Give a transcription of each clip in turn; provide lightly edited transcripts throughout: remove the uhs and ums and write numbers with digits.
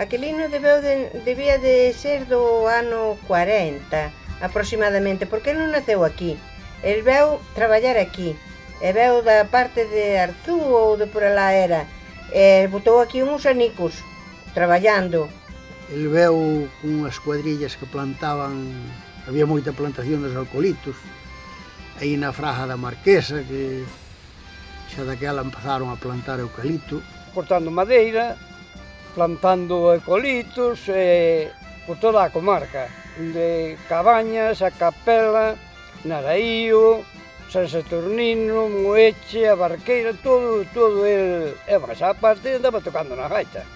Aquelino debía de ser do ano 40, aproximadamente, porque non naceu aquí. El veu traballar aquí, e veu da parte de Arzú ou de por alá era, e botou aquí uns anicos, traballando. El veu cunhas cuadrillas que plantaban, había moita plantación dos eucaliptos, aí na Fraga da Marquesa, que xa daquela empezaron a plantar eucalipto. Cortando madeira, plantando eucaliptos por toda a comarca, de Cabañas, a Capela, Naraío, San Saturnino, Moeche, a Barqueira, todo el... E máis a parte andaba tocando na gaita.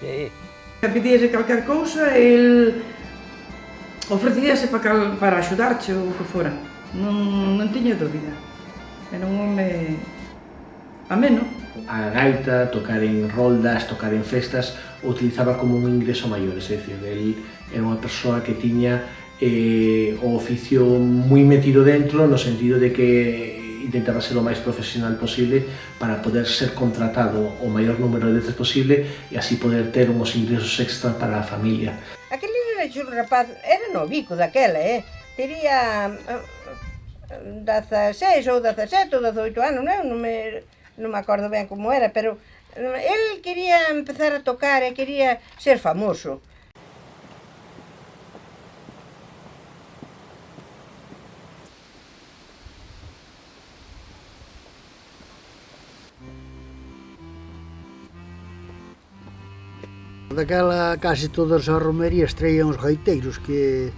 Se pedíase calquer cousa, el ofrecíase para axudarche ou o que fora. Non tiña dúbida. Era un home ameno. A gaita, tocar en roldas, tocar en festas, o utilizaba como un ingreso maior, é dicir, el era unha persoa que tiña o oficio moi metido dentro, no sentido de que intentaba ser o máis profesional posible para poder ser contratado o maior número de veces posible e así poder ter uns ingresos extra para a familia. Aquele era un rapaz, era novico daquela, tería 16 ou 17 ou 18 anos, non me acordo ben como era, pero el quería empezar a tocar e quería ser famoso. Daquela casi todas as romerías traían os gaiteiros, que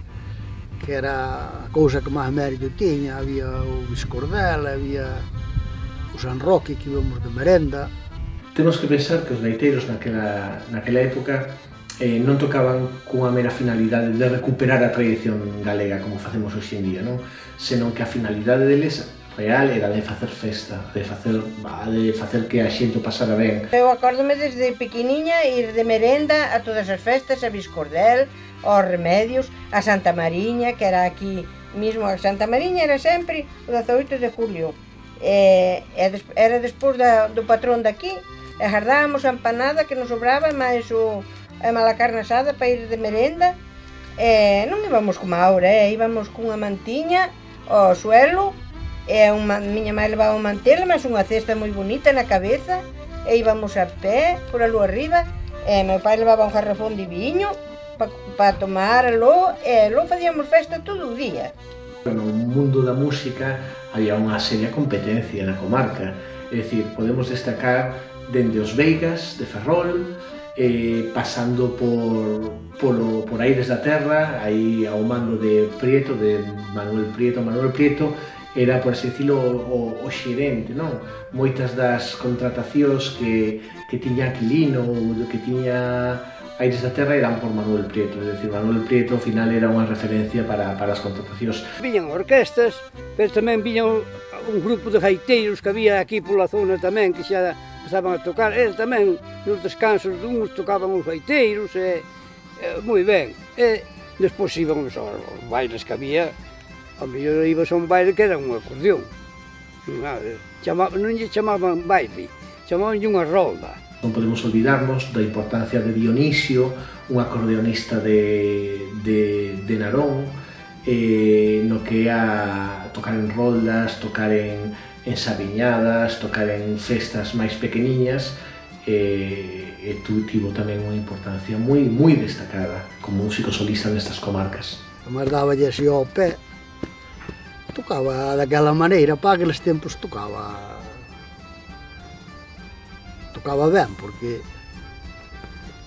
era a cousa que máis mérito tiña. Había o Biscordel, había o San Roque, que íbamos de merenda. Temos que pensar que os gaiteiros naquela época non tocaban cunha mera finalidade de recuperar a tradición galega como facemos hoxe en día, non? Senón que a finalidade deles real era de facer festa, de facer que a xente o pasara ben. Eu acórdome desde pequeniña ir de merenda a todas as festas, a Biscordel, aos Remedios, a Santa Mariña, que era aquí mismo. A Santa Mariña era sempre o 18 de julio. Era despois do patrón daqui, e agardábamos a empanada que nos sobraba, máis a mala carne asada para ir de merenda. Non íbamos como ahora, íbamos cunha mantiña ao suelo, miña mãe levaba un mantel, mas unha cesta moi bonita na cabeza, e íbamos a pé, por aló arriba, e meu pai levaba un garrafón de viño para tomar aló, e aló facíamos festa todo o día. No mundo da música había unha seria competencia na comarca, é dicir, podemos destacar dende os Veigas de Ferrol, pasando por Aires da Terra, aí ao mando de Prieto, de Manuel Prieto, era, por así decirlo, o xerente, non? Moitas das contratacións que tiña Aquilino ou que tiña Aires da Terra eran por Manuel Prieto, é dicir, Manuel Prieto ao final era unha referencia para as contratacións. Viñan orquestas, pero tamén viñan un grupo de gaiteiros que había aquí pola zona tamén, que xa empezaban a tocar. Eles tamén, nos descansos duns, tocaban os gaiteiros, moi ben. E despois íbamos aos bailes que había. A mellor ibas a un baile que era un acordeón. Non lle chamaban baile, chamaban unha rolda. Non podemos olvidarnos da importancia de Dionisio, un acordeonista de Narón, no que é a tocar en roldas, tocar en sabiñadas, tocar en festas máis pequeniñas, e tivo tamén unha importancia moi destacada como músico solista nestas comarcas. Mas dáballe así ao pé, tocaba daquela maneira, para aqueles tempos tocaba ben, porque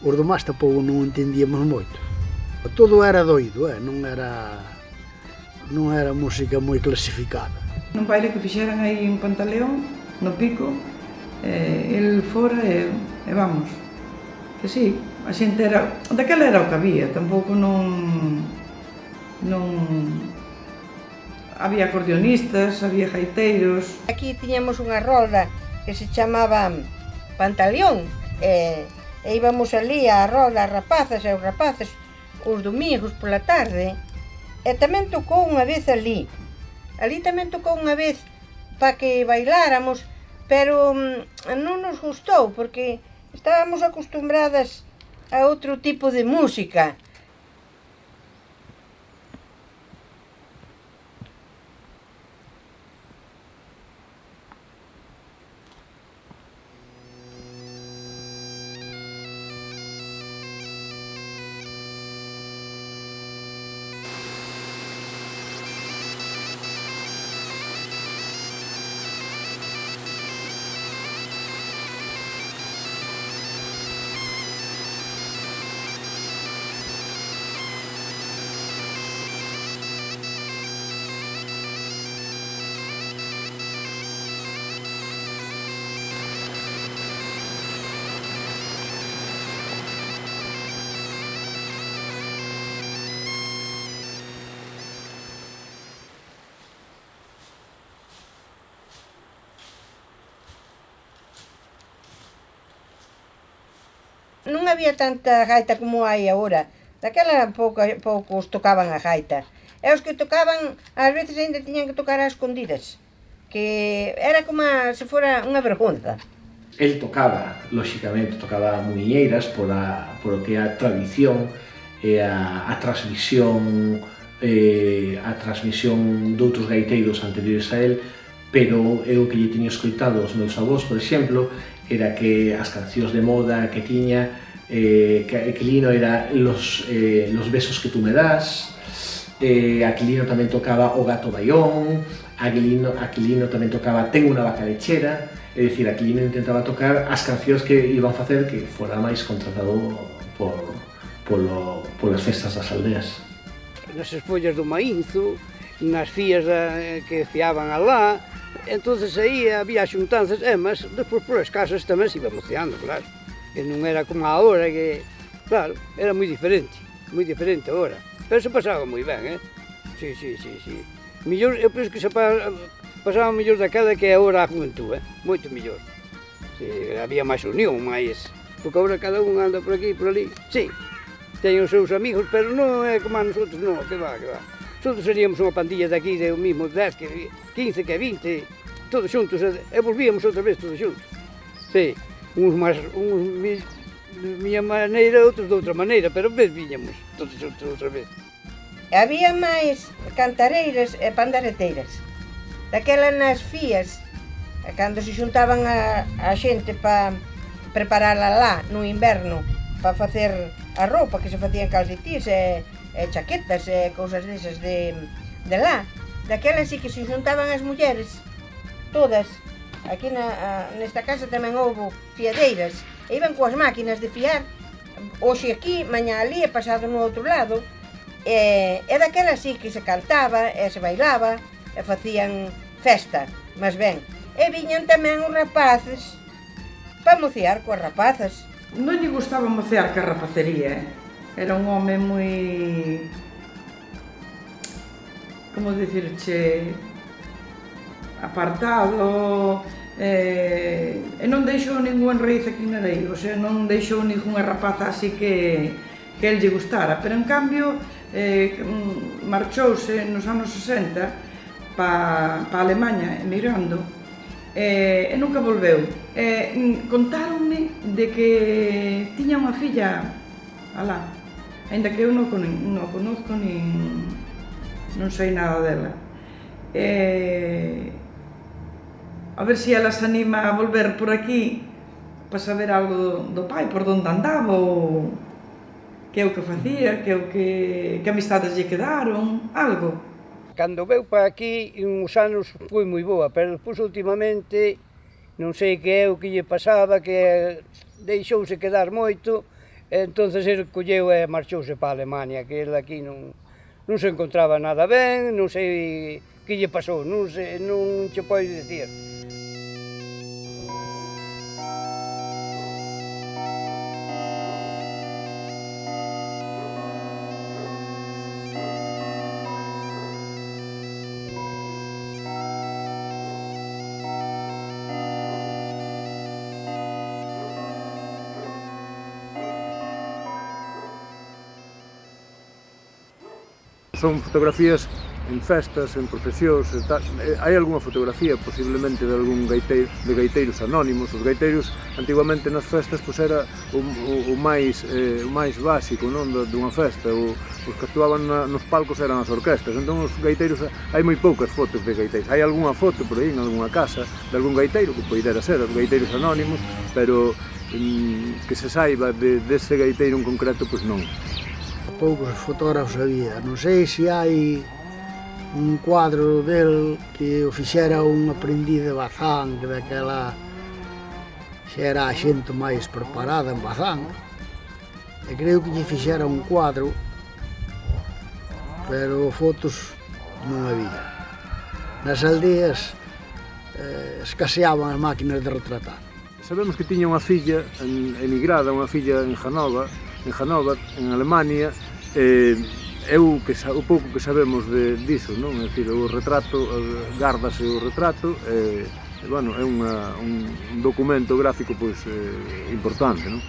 os demais tampouco non entendíamos moito. Todo era doido, non era música moi clasificada. Nun baile que fixeran aí en Pantaleón, no Pico, el fora e vamos, que sí, a xente era, daquela era o que había, tampouco non había acordeonistas, había gaiteiros. Aquí tiñamos unha rolda que se chamaba Pantaleón, e íbamos ali a rolda as rapazas e os rapaces os domingos pola tarde, e tamén tocou unha vez ali tamén tocou unha vez para que bailáramos, pero non nos gustou, porque estábamos acostumbradas a outro tipo de música. Non había tanta gaita como hai agora. Daquela poucos tocaban a gaita. E os que tocaban, ás veces ainda tiñan que tocar a escondidas. Que era como se fora unha vergonza. El tocaba, lóxicamente, tocaba muiñeiras por o que é a tradición e a transmisión de outros gaiteiros anteriores a él, pero eu que lle tiña escoitado os meus avós, por exemplo, era que as cancións de moda que tiña, que Aquilino era los besos que tú me das, Aquilino tamén tocaba O gato baión, Aquilino tamén tocaba Ten unha vaca lechera, é dicir, Aquilino intentaba tocar as cancións que iban facer que fora máis contratado polas festas das aldeas. Nas follas do maínzo, nas fías que fiaban alá, entonces aí había xuntanzas, mas despois polas casas tamén se iba moceando, claro. Que non era como agora, que, claro, era moi diferente agora. Pero se pasaba moi ben, Sí. Millor, eu penso que se pasaba mellor daquela que agora a juventud, moito mellor. Sí, había máis unión, máis... Porque agora cada un anda por aquí e por ali. Sí, teñen os seus amigos, pero non é como a nosotros, non, que va. Nosotros seríamos unha pandilla de aquí, de mismo 10, que 15, que 20, todos xuntos, e volvíamos outra vez todos xuntos. Sí, uns de miña maneira, outros de outra maneira, pero viñamos todos xuntos outra vez. Había máis cantareiras e pandareteiras. Daquela nas fías, cando se xuntaban a xente para preparala lá no inverno, para facer a roupa, que se facían calcetís e chaquetas e cousas desas de lá. Daquela sí que se xuntaban as mulleres, todas. Aquí nesta casa tamén houve fiadeiras, e iban coas máquinas de fiar, hoxe aquí, mañá ali e pasado no outro lado. E daquela sí que se cantaba e se bailaba e facían festa, mas ben. E viñan tamén os rapaces para mocear coas rapazas. Non lle gustaba mocear ca rapacería, Era un home moi... como dicirche... apartado... e non deixou ningún raíz aquí na lei, o sea, non deixou ninguna rapaza así que el lle gustara, pero en cambio marchouse nos anos 60 pa Alemanha, emigrando, e nunca volveu. Contáronme de que tiña unha filla alá, ainda que eu non conozco nin non sei nada dela. A ver se ela se anima a volver por aquí para saber algo do pai, por onde andaba, ou que é o que facía, que amistades lle quedaron, algo. Cando veu para aquí, uns anos foi moi boa, pero despois últimamente non sei que é o que lle pasaba, que deixouse quedar moito, e entonces ele colleu e marchouse para a Alemania, que ele aquí non se encontraba nada ben, non sei que lle pasou, non che podo dicir. Son fotografías festas, en procesións e tal. Hai algunha fotografía posiblemente de algún gaiteiro, de gaiteiros anónimos. Os gaiteiros antiguamente nas festas pois era o máis básico, non, dunha festa. Os que actuaban nos palcos eran as orquestas. Entón os gaiteiros, hai moi poucas fotos de gaiteiros. Hai algunha foto por aí en algunha casa de algún gaiteiro que poidera ser os gaiteiros anónimos, pero que se saiba dese gaiteiro en concreto, pois non. Poucos fotógrafos había. Non sei se hai un cuadro del que o fixera un aprendiz de Bazán, que daquela xa era a xente máis preparada en Bazán, e creo que lle fixera un cuadro, pero fotos non había. Nas aldeas escaseaban as máquinas de retratar. Sabemos que tiña unha filla emigrada, unha filla en Hannover, en Alemania. O pouco que sabemos diso, non? É dicir, o retrato, gárdase o retrato, bueno, é un documento gráfico pois importante, non?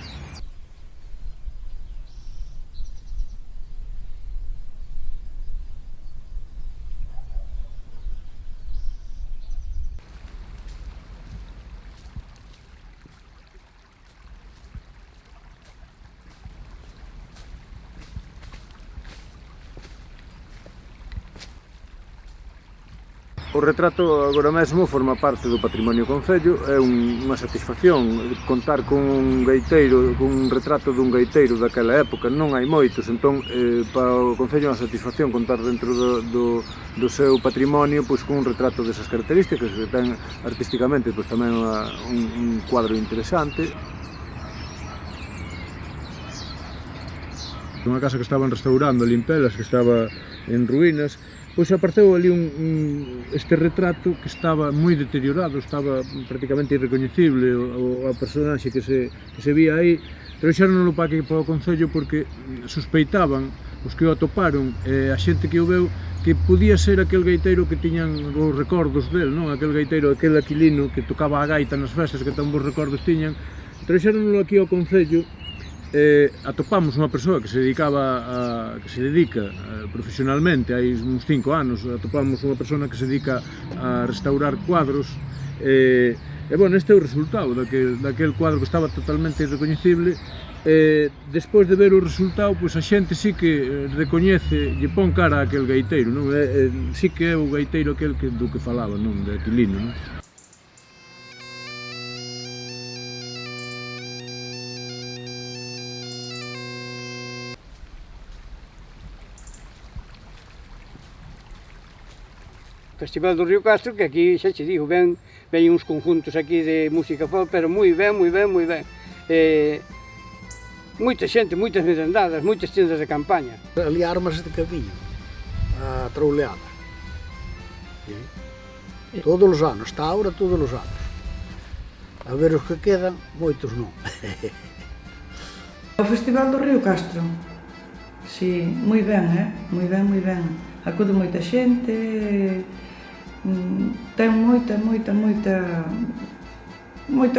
O retrato agora mesmo forma parte do patrimonio concello, é unha satisfacción contar con un gaiteiro, con un retrato dun gaiteiro daquela época, non hai moitos, entón para o concello é unha satisfacción contar dentro do seu patrimonio pois con un retrato desas características, que ten artísticamente pois tamén un cuadro interesante. Unha casa que estaban restaurando, limpelas, que estaba en ruínas, pois apareceu ali este retrato que estaba moi deteriorado, estaba prácticamente irrecoñecible, a personaxe que se vía aí. Trouxéronlo para o concello porque sospeitaban, os que o atoparon, a xente que o veu, que podía ser aquel gaiteiro que tiñan os recordos del, non? Aquel gaiteiro, aquel aquilino que tocaba a gaita nas festas, que tan bons recordos tiñan. Trouxéronlo aquí ao concello. Atopamos unha persoa que se dedica profesionalmente, hai uns 5 anos, atopamos unha persona que se dedica a restaurar cuadros, e bueno, este é o resultado daquel cuadro que estaba totalmente irrecoñecible. Despois de ver o resultado, pois a xente sí que recoñece, lle pon cara a aquel gaiteiro, non? Sí que é o gaiteiro aquel do que falaba, non? De Aquilino, non? Festival do Río Castro, que aquí xa che digo, ven uns conjuntos aquí de música folk, pero moi ben. Moita xente, moitas merendadas, moitas tendas de campaña. Ali armas de camiño, a trouleada. Todos os anos, está ahora todos os anos. A ver os que quedan, moitos non. O Festival do Río Castro, si, moi ben, moi ben. Acude moita xente, ten moita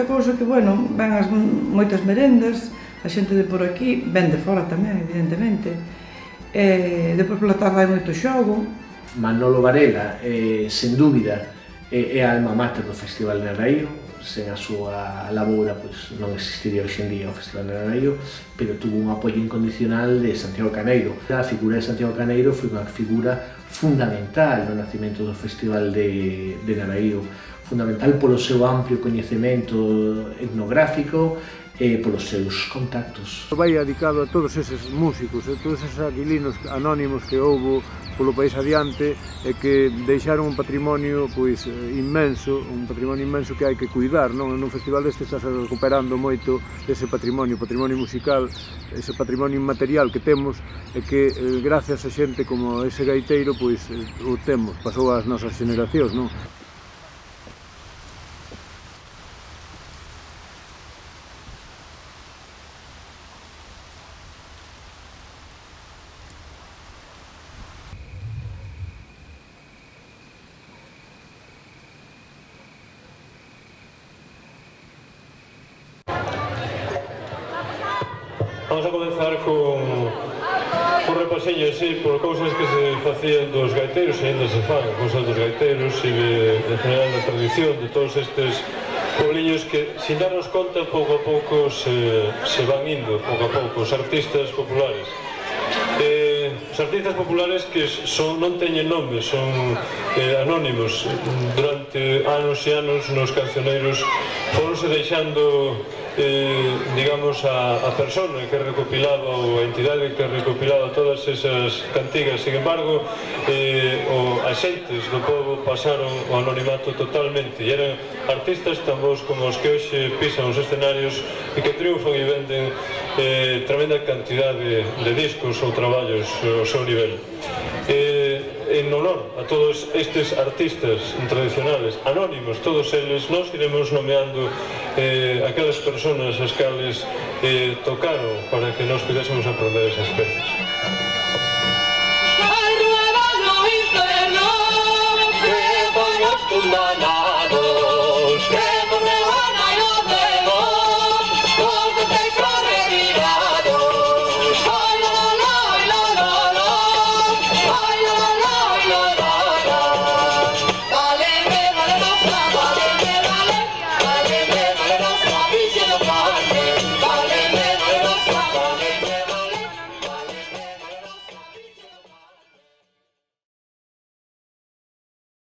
cousa que, bueno, ven moitas merendas, a xente de por aquí, ven de fora tamén, evidentemente. Depois pola tarde hai moito xogo. Manolo Varela, sen dúbida, é a alma mater do Festival de Naraío. Sen a súa labora, pois non existiría hoxe en día o Festival de Naraío, pero tuvo un apoio incondicional de Santiago Caneiro. A figura de Santiago Caneiro foi unha figura fundamental no nacimento do Festival de Naraío, fundamental polo seu amplio coñecemento etnográfico e polos seus contactos. Vai dedicado a todos eses músicos, a todos eses aquilinos anónimos que houbo polo país adiante e que deixaron un patrimonio pois inmenso, que hai que cuidar, non? Nun festival deste está recuperando moito ese patrimonio musical, ese patrimonio inmaterial que temos e que gracias a xente como ese gaiteiro pois o temos, pasou ás nosas xeneracións, non? Vamos a comenzar con un repaseño así por cousas que se facían dos gaiteiros e ainda se fan, cousas dos gaiteiros e de general da tradición de todos estes puebliños que, sin darnos conta, pouco a pouco se van indo, pouco a pouco, os artistas populares. Os artistas populares que non teñen nome, son anónimos. Durante anos e anos nos cancioneiros foronse deixando digamos a persona que recopilaba ou a entidade que recopilaba todas esas cantigas. Sin embargo, as xentes do povo pasaron o anonimato totalmente e eran artistas tan bons como os que hoxe pisan os escenarios e que triunfan e venden tremenda cantidade de discos ou traballos ao seu nivel. En honor a todos estes artistas tradicionales, anónimos, todos eles, nós iremos nomeando aquelas personas as cales tocaron para que nós pudésemos aprender esas pezas.